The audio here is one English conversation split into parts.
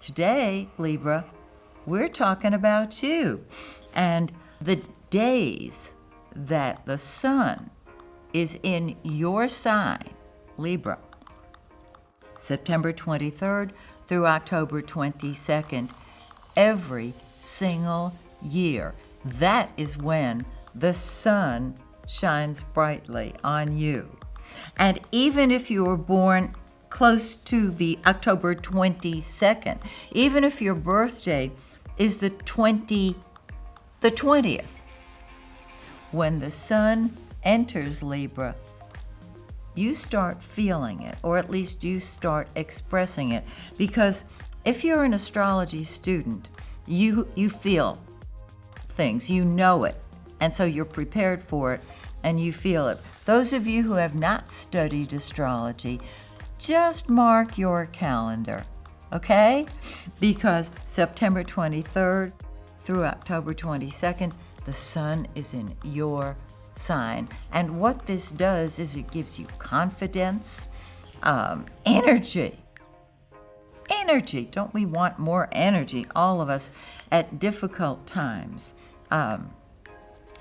Today, Libra, we're talking about you and the days that the sun is in your sign, Libra. September 23rd through October 22nd, every single year. That is when the sun shines brightly on you. And even if you were born close to the October 22nd, even if your birthday is the 20th, when the sun enters Libra, you start feeling it, or at least you start expressing it. Because if you're an astrology student, you feel things, you know it, and so you're prepared for it and you feel it. Those of you who have not studied astrology, just mark your calendar, okay? Because September 23rd through October 22nd, the sun is in your sign. And what this does is it gives you confidence, energy. Energy. Don't we want more energy? All of us at difficult times.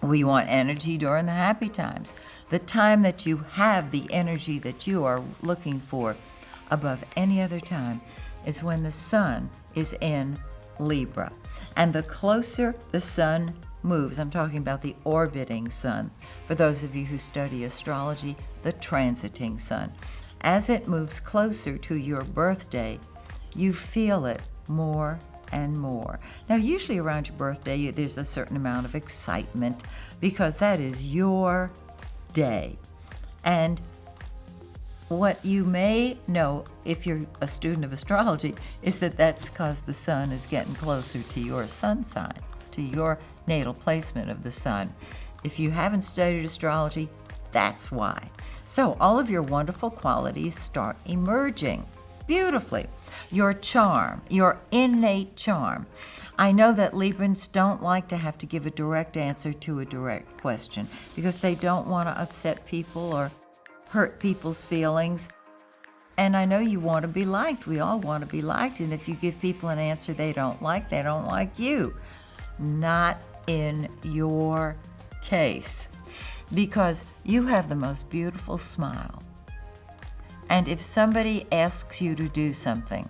We want energy during the happy times. The time that you have the energy that you are looking for above any other time is when the sun is in Libra. And the closer the sun moves, I'm talking about the orbiting sun. For those of you who study astrology, the transiting sun. As it moves closer to your birthday, you feel it more and more. Now, usually around your birthday, there's a certain amount of excitement because that is your day. And what you may know, if you're a student of astrology, is that that's because the sun is getting closer to your sun sign, to your natal placement of the sun. If you haven't studied astrology, that's why. So all of your wonderful qualities start emerging beautifully. Your charm, your innate charm. I know that Librans don't like to have to give a direct answer to a direct question because they don't want to upset people or hurt people's feelings. And I know you want to be liked. We all want to be liked. And if you give people an answer they don't like you. Not in your case, because you have the most beautiful smile. And if somebody asks you to do something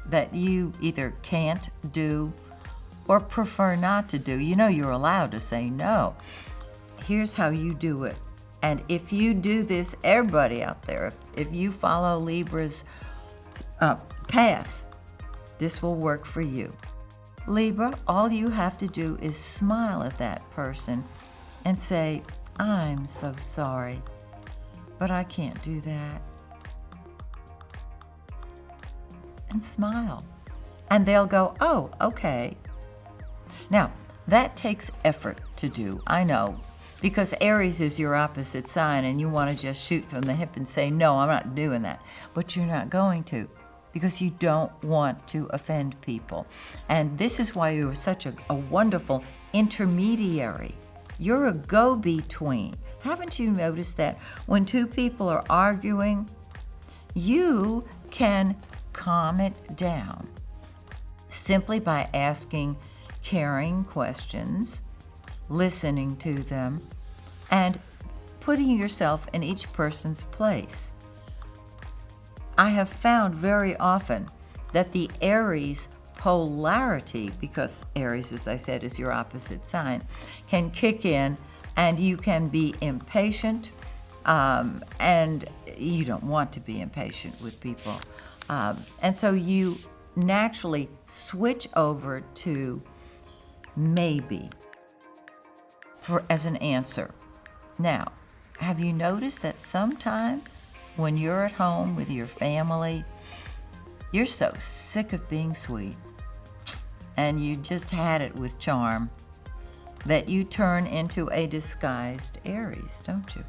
that you either can't do or prefer not to do, you know you're allowed to say no. Here's how you do it. And if you do this, everybody out there, if you follow Libra's path, this will work for you. Libra, all you have to do is smile at that person and say, "I'm so sorry, but I can't do that." And smile. And they'll go, "Oh, okay." Now, that takes effort to do, I know, because Aries is your opposite sign and you want to just shoot from the hip and say, "No, I'm not doing that." But you're not going to, because you don't want to offend people. And this is why you're such a wonderful intermediary. You're a go-between. Haven't you noticed that when two people are arguing, you can calm it down simply by asking caring questions, listening to them, and putting yourself in each person's place. I have found very often that the Aries polarity, because Aries, as I said, is your opposite sign, can kick in and you can be impatient, and you don't want to be impatient with people. And so you naturally switch over to maybe as an answer. Now, have you noticed that sometimes when you're at home with your family, you're so sick of being sweet and you just had it with charm that you turn into a disguised Aries, don't you?